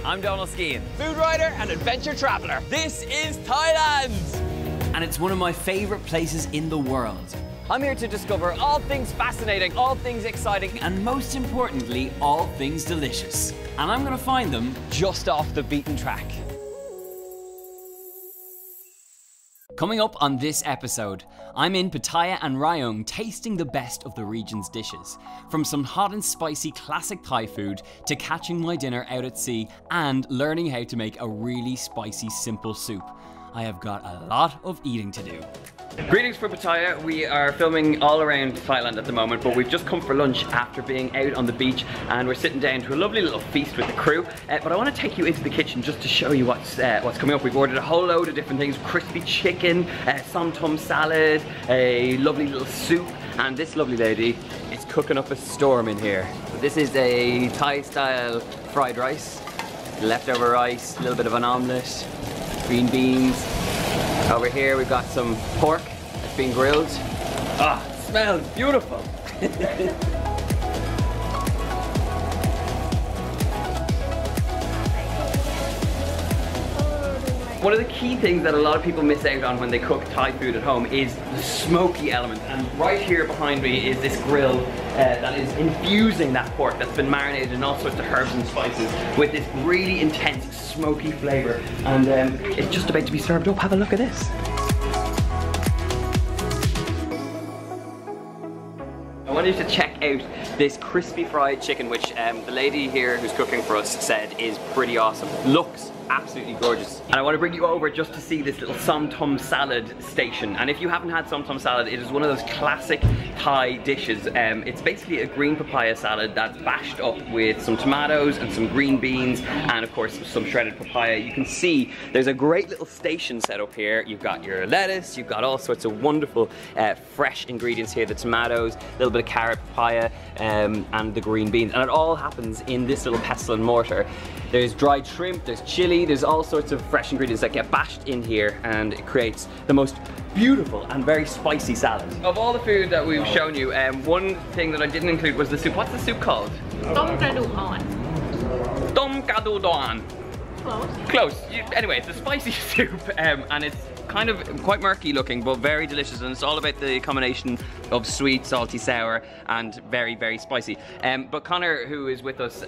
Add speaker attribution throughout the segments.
Speaker 1: I'm Donal Skehan, food writer and adventure traveller. This is Thailand! And it's one of my favourite places in the world. I'm here to discover all things fascinating, all things exciting, and most importantly, all things delicious. And I'm gonna find them just off the beaten track. Coming up on this episode, I'm in Pattaya and Rayong tasting the best of the region's dishes. From some hot and spicy classic Thai food to catching my dinner out at sea and learning how to make a really spicy simple soup. I have got a lot of eating to do. Greetings from Pattaya. We are filming all around Thailand at the moment, but we've just come for lunch after being out on the beach and we're sitting down to a lovely little feast with the crew. But I want to take you into the kitchen just to show you what's coming up. We've ordered a whole load of different things: crispy chicken, som tom salad, a lovely little soup, and this lovely lady is cooking up a storm in here. This is a Thai style fried rice, leftover rice, a little bit of an omelette, green beans. Over here we've got some pork that's been grilled. Ah, it smells beautiful. One of the key things that a lot of people miss out on when they cook Thai food at home is the smoky element. And right here behind me is this grill that is infusing that pork that's been marinated in all sorts of herbs and spices with this really intense smoky flavour. And it's just about to be served up. Have a look at this. I want you to check out this crispy fried chicken, which the lady here who's cooking for us said is pretty awesome. Looks absolutely gorgeous. And I want to bring you over just to see this little som tom salad station. And if you haven't had som tom salad, it is one of those classic Thai dishes. It's basically a green papaya salad that's bashed up with some tomatoes and some green beans and of course some shredded papaya. You can see there's a great little station set up here. You've got your lettuce, you've got all sorts of wonderful fresh ingredients here, the tomatoes, a little bit of carrot, papaya, and the green beans. And it all happens in this little pestle and mortar. There's dried shrimp, there's chili, there's all sorts of fresh ingredients that get bashed in here, and it creates the most beautiful and very spicy salad. Of all the food that we've shown you, one thing that I didn't include was the soup. What's the soup called?
Speaker 2: Tom KRADOOK-AON.
Speaker 1: Tom KRADOOK-AON.
Speaker 2: Close.
Speaker 1: Close. Anyway, it's a spicy soup, and it's kind of quite murky looking, but very delicious, and it's all about the combination of sweet, salty, sour, and very, very spicy. But Connor, who is with us,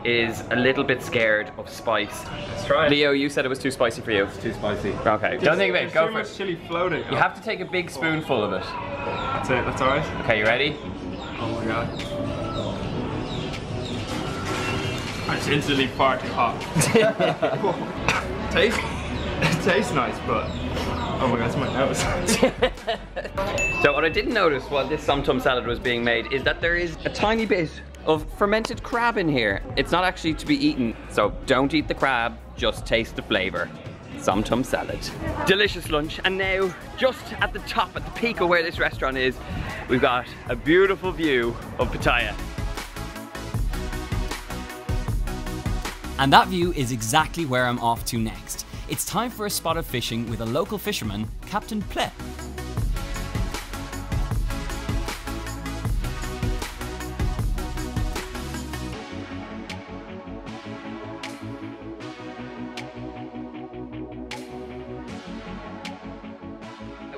Speaker 1: is a little bit scared of spice.
Speaker 3: Let's try it.
Speaker 1: Leo, you said it was too spicy for you.
Speaker 3: It's too spicy.
Speaker 1: Okay, don't think about it, go for it.
Speaker 3: There's too much chili floating.
Speaker 1: You have to take a big spoonful of it.
Speaker 3: That's it, that's alright.
Speaker 1: Okay, you ready?
Speaker 3: Oh my god. It's instantly far too hot. It tastes nice, but oh my god, it's my nose.
Speaker 1: So what I didn't notice while this som tom salad was being made is that there is a tiny bit of fermented crab in here. It's not actually to be eaten, so don't eat the crab, just taste the flavour. Som tom salad. Delicious lunch, and now just at the top, at the peak of where this restaurant is, we've got a beautiful view of Pattaya. And that view is exactly where I'm off to next. It's time for a spot of fishing with a local fisherman, Captain PRIK.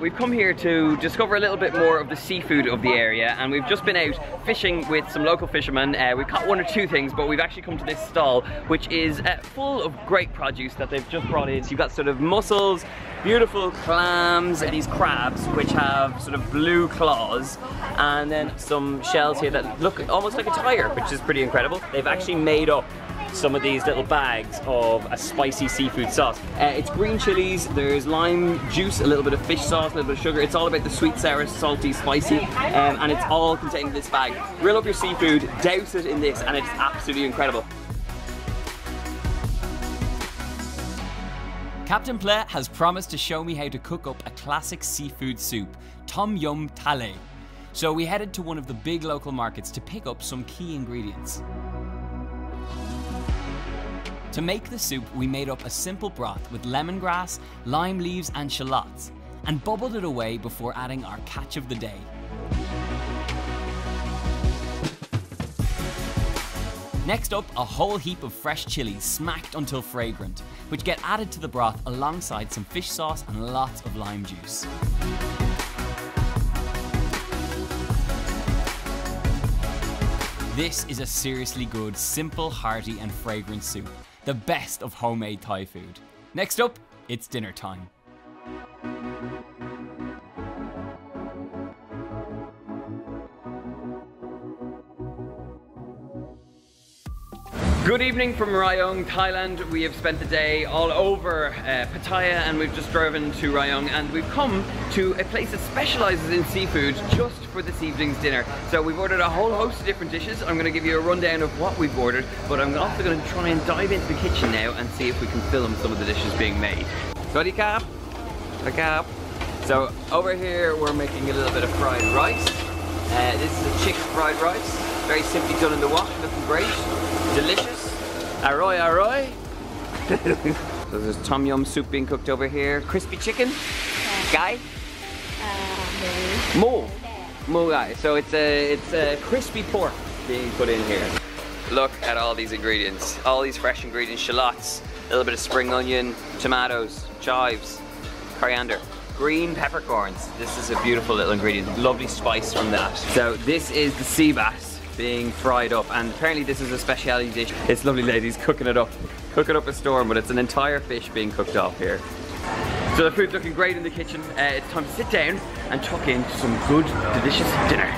Speaker 1: We've come here to discover a little bit more of the seafood of the area, and we've just been out fishing with some local fishermen. We've caught one or two things, but we've actually come to this stall which is full of great produce that they've just brought in. So you've got sort of mussels, beautiful clams, and these crabs which have sort of blue claws, and then some shells here that look almost like a tire, which is pretty incredible. They've actually made up some of these little bags of a spicy seafood sauce. It's green chilies, there's lime juice, a little bit of fish sauce, a little bit of sugar. It's all about the sweet, sour, salty, spicy, and it's all contained in this bag. Grill up your seafood, douse it in this, and it's absolutely incredible. Captain PRIK has promised to show me how to cook up a classic seafood soup, tom yum TALLAY. So we headed to one of the big local markets to pick up some key ingredients. To make the soup, we made up a simple broth with lemongrass, lime leaves and shallots, and bubbled it away before adding our catch of the day. Next up, a whole heap of fresh chilies smacked until fragrant, which get added to the broth alongside some fish sauce and lots of lime juice. This is a seriously good, simple, hearty and fragrant soup. The best of homemade Thai food. Next up, it's dinner time. Good evening from Rayong, Thailand. We have spent the day all over Pattaya and we've just driven to Rayong and we've come to a place that specialises in seafood just for this evening's dinner. So we've ordered a whole host of different dishes. I'm going to give you a rundown of what we've ordered, but I'm also going to try and dive into the kitchen now and see if we can film some of the dishes being made. Sawadee krap. So over here we're making a little bit of fried rice. This is a chicken fried rice. Very simply done in the wok, looking great. Delicious. Aroy, aroy. So there's tom yum soup being cooked over here. Crispy chicken. Guy. Mo. Guy. So it's a crispy pork being put in here. Look at all these ingredients. All these fresh ingredients. Shallots, a little bit of spring onion, tomatoes, chives, coriander, green peppercorns. This is a beautiful little ingredient. Lovely spice from that. So this is the sea bass being fried up, and apparently this is a specialty dish. This lovely lady's cooking it up a storm, but it's an entire fish being cooked off here. So the food's looking great in the kitchen. It's time to sit down and tuck in some good, delicious dinner.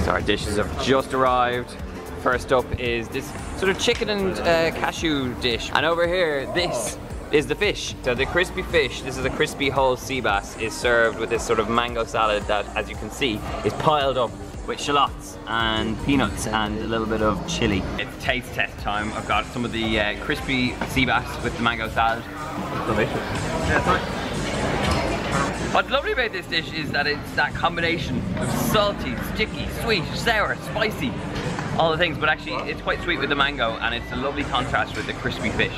Speaker 1: So our dishes have just arrived. First up is this sort of chicken and cashew dish, and over here this is the fish. So the crispy fish, this is a crispy whole sea bass, is served with this sort of mango salad that, as you can see, is piled up with shallots and peanuts and a little bit of chili. It's taste test time. I've got some of the crispy sea bass with the mango salad. Delicious. What's lovely about this dish is that it's that combination of salty, sticky, sweet, sour, spicy, all the things, but actually it's quite sweet with the mango and it's a lovely contrast with the crispy fish.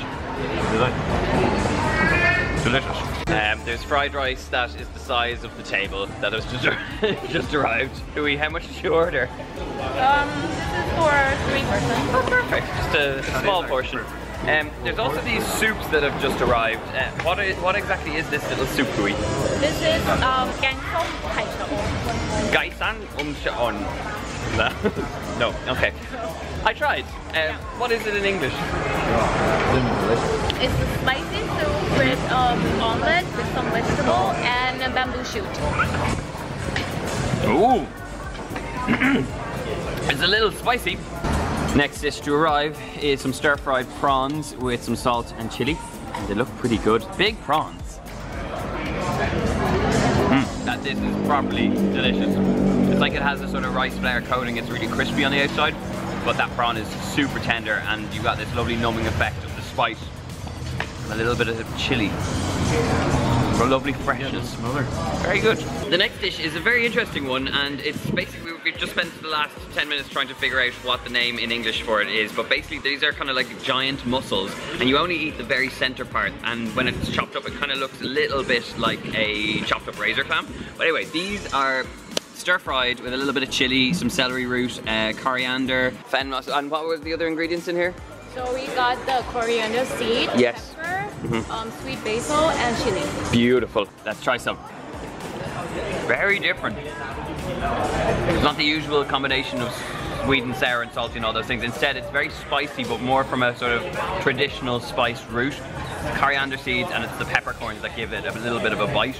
Speaker 1: Delicious. There's fried rice that is the size of the table that has just arrived. How much did you order?
Speaker 2: This is for 3 persons.
Speaker 1: Oh, perfect. Just a small portion. There's also these soups that have just arrived. What exactly is this little soup, Kui?
Speaker 2: This is KAICHA-OM.
Speaker 1: KAICHA-OM. No, okay. I tried. What is it in English?
Speaker 2: It's a spicy soup with omelette with some vegetable and a bamboo shoot.
Speaker 1: Ooh! It's a little spicy. Next dish to arrive is some stir-fried prawns with some salt and chili. And they look pretty good. Big prawns. That dish is properly delicious. It's like it has a sort of rice flour coating. It's really crispy on the outside, but that prawn is super tender and you've got this lovely numbing effect of the spice. A little bit of chili. For lovely freshness. Very good. The next dish is a very interesting one, and it's basically, we've just spent the last 10 minutes trying to figure out what the name in English for it is, but basically these are kind of like giant mussels, and you only eat the very center part, and when it's chopped up it kind of looks a little bit like a chopped up razor clam. But anyway, these are stir-fried with a little bit of chili, some celery root, coriander, fen mussel, and what were the other ingredients in here?
Speaker 2: So we got the coriander seed,
Speaker 1: yes,
Speaker 2: pepper, sweet basil, and chili.
Speaker 1: Beautiful. Let's try some. Very different. It's not the usual combination of sweet and sour and salty and all those things. Instead, it's very spicy, but more from a sort of traditional spiced root. Coriander seeds, and it's the peppercorns that give it a little bit of a bite.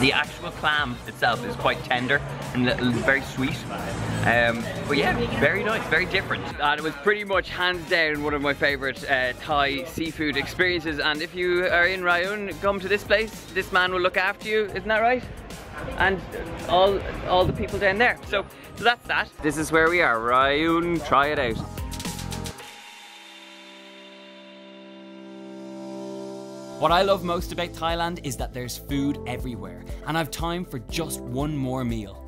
Speaker 1: The actual clam itself is quite tender and very sweet. But yeah, very nice, very different. And it was pretty much hands down one of my favourite Thai seafood experiences. And if you are in Rayong, come to this place. This man will look after you, isn't that right? And all the people down there. So that's that. This is where we are, Rayong. Try it out. What I love most about Thailand is that there's food everywhere, and I've time for just one more meal.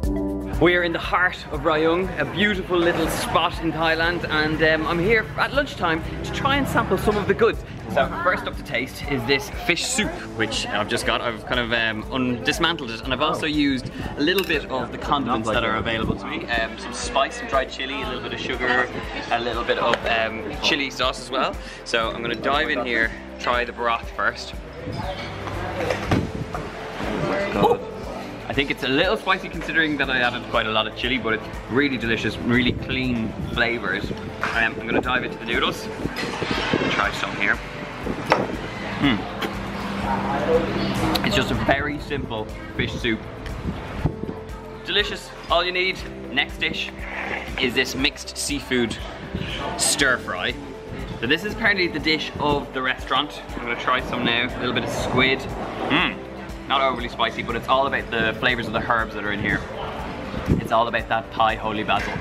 Speaker 1: We're in the heart of Rayong, a beautiful little spot in Thailand, and I'm here at lunchtime to try and sample some of the goods. So first up to taste is this fish soup, which I've just got. I've kind of dismantled it, and I've also used a little bit of the condiments that are available to me. Some spice, some dried chili, a little bit of sugar, a little bit of chili sauce as well. So I'm going to dive in here, try the broth first. Oh. I think it's a little spicy considering that I added quite a lot of chili, but it's really delicious, really clean flavors. I'm going to dive into the noodles. Try some here. It's just a very simple fish soup. Delicious, all you need. Next dish is this mixed seafood stir fry. So this is apparently the dish of the restaurant. I'm going to try some now. A little bit of squid. Not overly spicy, but it's all about the flavors of the herbs that are in here. It's all about that Thai holy basil,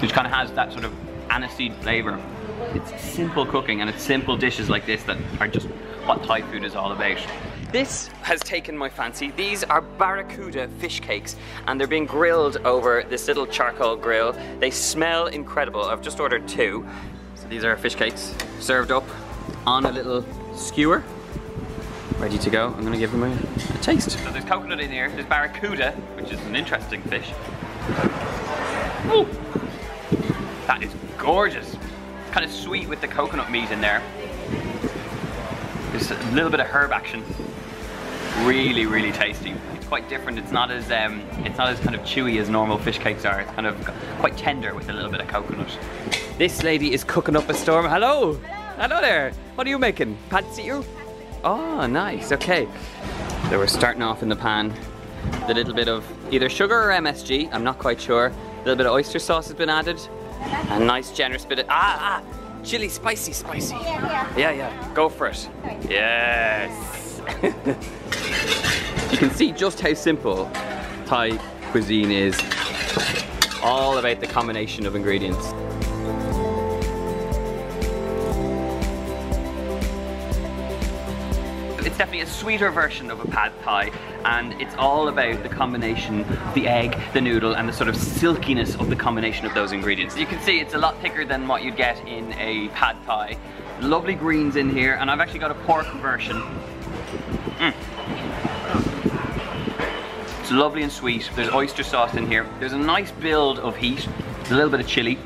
Speaker 1: which kind of has that sort of aniseed flavor. It's simple cooking, and it's simple dishes like this that are just what Thai food is all about. This has taken my fancy. These are Baracuda fish cakes, and they're being grilled over this little charcoal grill. They smell incredible. I've just ordered 2. So these are fish cakes served up on a little skewer. Ready to go. I'm gonna give them a taste. So there's coconut in here, there's barracuda, which is an interesting fish. Ooh, that is gorgeous. Kind of sweet with the coconut meat in there. There's a little bit of herb action. Really, really tasty. It's quite different. It's not as kind of chewy as normal fish cakes are. It's kind of quite tender with a little bit of coconut. This lady is cooking up a storm. Hello, hello there. What are you making? Pad see ew? Oh, nice, okay. So we're starting off in the pan with a little bit of either sugar or MSG, I'm not quite sure. A little bit of oyster sauce has been added. A nice generous bit of, chili, spicy. Yeah, go for it. Yes. You can see just how simple Thai cuisine is. All about the combination of ingredients. It's definitely a sweeter version of a pad thai, and it's all about the combination of the egg, the noodle, and the sort of silkiness of the combination of those ingredients. You can see it's a lot thicker than what you'd get in a pad thai. Lovely greens in here, and I've actually got a pork version. It's lovely and sweet. There's oyster sauce in here. There's a nice build of heat, a little bit of chili.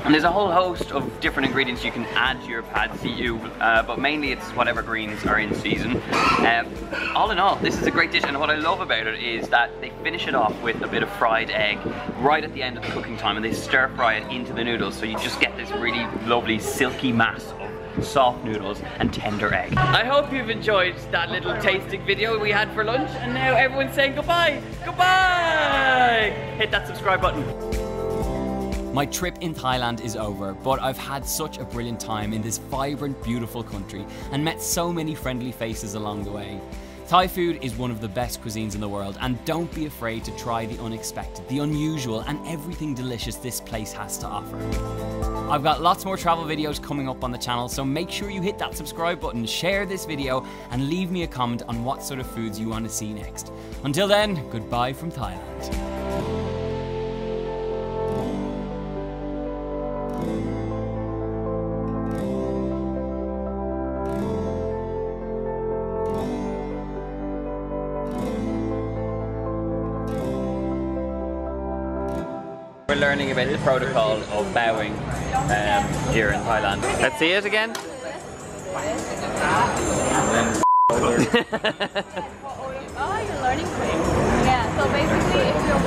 Speaker 1: And there's a whole host of different ingredients you can add to your pad TIEW, but mainly it's whatever greens are in season. All in all, this is a great dish, and what I love about it is that they finish it off with a bit of fried egg right at the end of the cooking time, and they stir fry it into the noodles, so you just get this really lovely silky mass of soft noodles and tender egg. I hope you've enjoyed that little tasting video we had for lunch, and now everyone's saying goodbye! Goodbye! Hit that subscribe button.
Speaker 4: My trip in Thailand is over, but I've had such a brilliant time in this vibrant, beautiful country and met so many friendly faces along the way. Thai food is one of the best cuisines in the world, and don't be afraid to try the unexpected, the unusual, and everything delicious this place has to offer. I've got lots more travel videos coming up on the channel, so make sure you hit that subscribe button, share this video, and leave me a comment on what sort of foods you want to see next. Until then, goodbye from Thailand.
Speaker 1: We're learning about the protocol of bowing here in Thailand. Let's see it again.
Speaker 2: Oh, you're learning quick. Yeah, so basically if you're